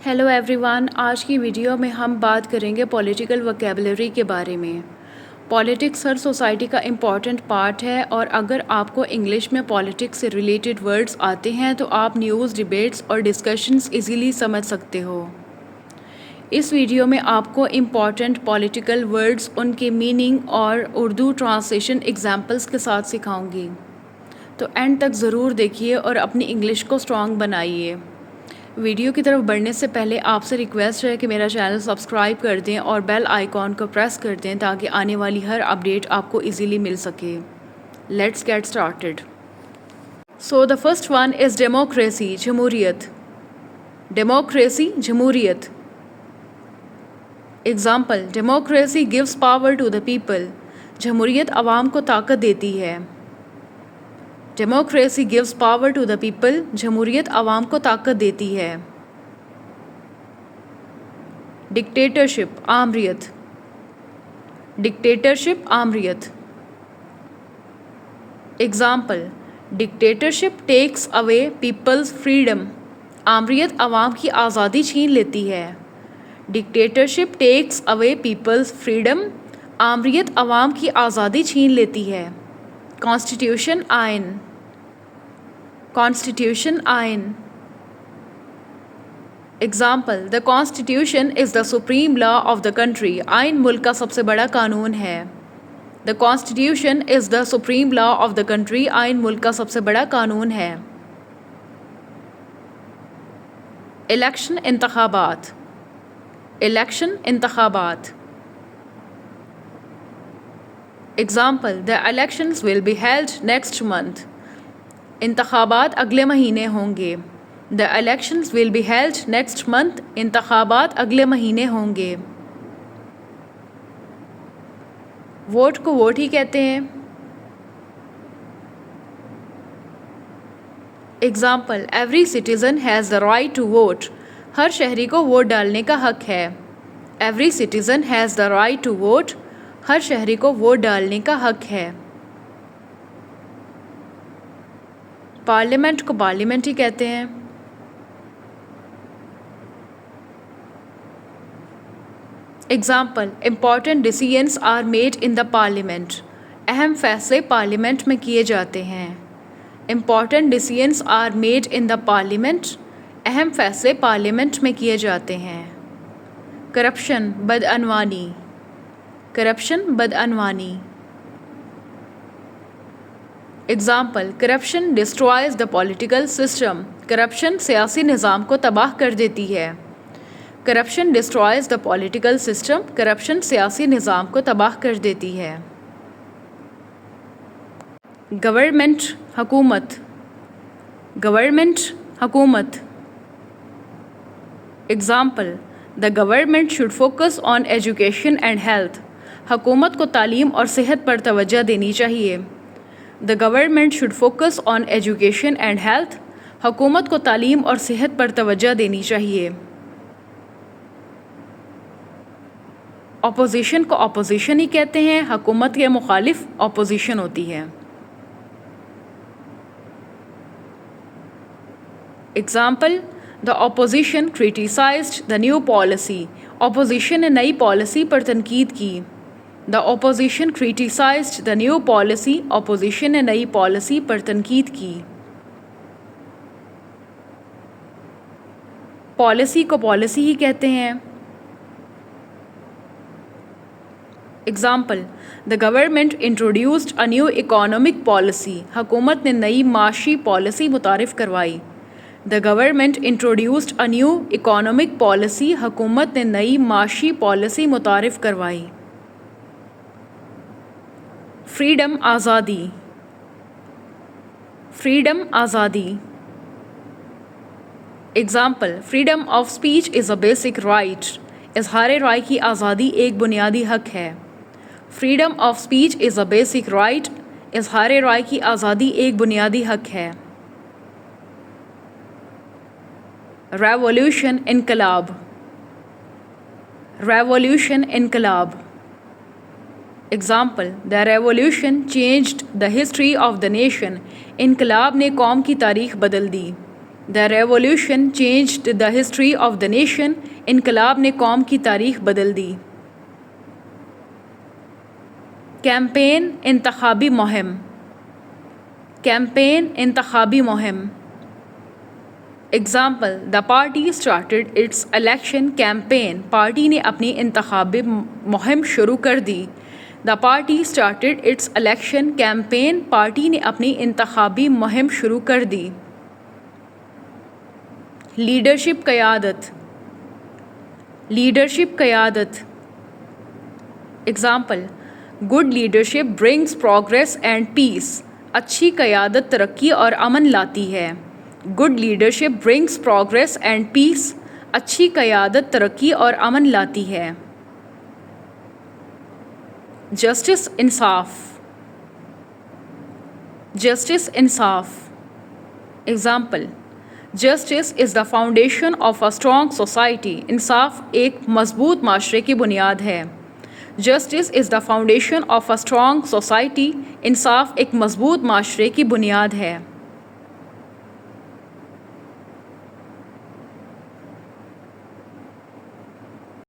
Hello every one, آج کی video میں ہم بات کریں گے پولیٹیکل وکیبلری کے بارے میں۔ پولیٹکس ہر سوسائٹی کا امپورٹنٹ پارٹ ہے، اور اگر آپ کو انگلش میں پولیٹکس سے ریلیٹڈ ورڈز آتے ہیں تو آپ نیوز، ڈیبیٹس اور ڈسکشنز ایزیلی سمجھ سکتے ہو۔ اس ویڈیو میں آپ کو امپورٹنٹ پولیٹیکل ورڈز، ان کے میننگ اور اردو ٹرانسلیشن ایگزامپلس کے ساتھ سکھاؤں گی، تو اینڈ تک ضرور دیکھیے اور اپنی انگلش کو اسٹرانگ بنائیے۔ ویڈیو کی طرف بڑھنے سے پہلے آپ سے ریکویسٹ ہے کہ میرا چینل سبسکرائب کر دیں اور بیل آئیکن کو پریس کر دیں تاکہ آنے والی ہر اپڈیٹ آپ کو ایزیلی مل سکے۔ Let's get started. So the first one is democracy, جمہوریت۔ ڈیموکریسی، جمہوریت۔ Example: democracy gives power to the people. جمہوریت عوام کو طاقت دیتی ہے۔ Democracy gives power to the people. جمہوریت عوام کو طاقت دیتی ہے۔ ڈکٹیٹرشپ، آمریت۔ ڈکٹیٹرشپ، آمریت۔ Example: dictatorship takes away people's freedom. آمریت عوام کی آزادی چھین لیتی ہے۔ Dictatorship takes away people's freedom. آمریت عوام کی آزادی چھین لیتی ہے۔ کانسٹیٹیوشن، آئین۔ کانسٹیٹیوشن، آئین۔ Example: the constitution is the supreme law of the country. آئین ملک کا سب سے بڑا قانون ہے۔ The constitution is the supreme law of the country. آئین ملک کا سب سے بڑا قانون ہے۔ الیکشن، انتخابات۔ الیکشن، انتخابات۔ Example: the elections will be held next month. انتخابات اگلے مہینے ہوں گے۔ The elections will be held next month. انتخابات اگلے مہینے ہوں گے۔ ووٹ کو ووٹ ہی کہتے ہیں۔ Example: every citizen has the right to vote. ہر شہری کو ووٹ ڈالنے کا حق ہے۔ Every citizen has the right to vote. ہر شہری کو ووٹ ڈالنے کا حق ہے۔ پارلیمنٹ کو پارلیمنٹ ہی کہتے ہیں۔ Example: important decisions are made in the parliament. اہم فیصلے پارلیمنٹ میں کیے جاتے ہیں۔ Important decisions are made in the parliament. اہم فیصلے پارلیمنٹ میں کیے جاتے ہیں۔ کرپشن، بدعنوانی۔ کرپشن، بدعنوانی۔ Example: corruption destroys the political system. Corruption سیاسی نظام کو تباہ کر دیتی ہے۔ Corruption destroys the political system. Corruption سیاسی نظام کو تباہ کر دیتی ہے۔ گورنمنٹ، حکومت۔ گورنمنٹ، حکومت۔ Example: the government should focus on education and health. حکومت کو تعلیم اور صحت پر توجہ دینی چاہیے۔ The government should focus on education and health. حکومت کو تعلیم اور صحت پر توجہ دینی چاہیے۔ اپوزیشن کو اپوزیشن ہی کہتے ہیں۔ حکومت کے مخالف اپوزیشن ہوتی ہے۔ Example: the opposition criticised the new policy. Opposition نے نئی پالیسی پر تنقید کی۔ The opposition criticised the new policy. Opposition نے نئی پالیسی پر تنقید کی۔ پالیسی کو پالیسی ہی کہتے ہیں۔ Example: the government introduced a new economic policy. حکومت نے نئی معاشی پالیسی متعارف کروائی۔ The government introduced a new economic policy. حکومت نے نئی معاشی پالیسی متعارف کروائی۔ فریڈم، آزادی۔ فریڈم، آزادی۔ Example: freedom of speech is a basic right. اظہار رائے کی آزادی ایک بنیادی حق ہے۔ Freedom of speech is a basic right. اظہار رائے کی آزادی ایک بنیادی حق ہے۔ ریولیوشن، انقلاب۔ ریولیوشن، انقلاب۔ Example: the revolution changed the history of the nation. انقلاب نے قوم کی تاریخ بدل دی۔ The revolution changed the history of the nation. انقلاب نے قوم کی تاریخ بدل دی. کیمپین انتخابی مہم. کیمپین انتخابی مہم. Example, the party started its election campaign. Party نے اپنی انتخابی مہم شروع کر دی. The party started its election campaign. Party نے اپنی انتخابی مہم شروع کر دی. لیڈرشپ قیادت. لیڈرشپ قیادت. Example, good leadership brings progress and peace. اچھی قیادت ترقی اور امن لاتی ہے. Good leadership brings progress and peace. اچھی قیادت ترقی اور امن لاتی ہے. جسٹس انصاف. جسٹس انصاف. Example, justice is the foundation of a strong society. انصاف ایک مضبوط معاشرے کی بنیاد ہے. Justice is the foundation of a strong society. انصاف ایک مضبوط معاشرے کی بنیاد ہے.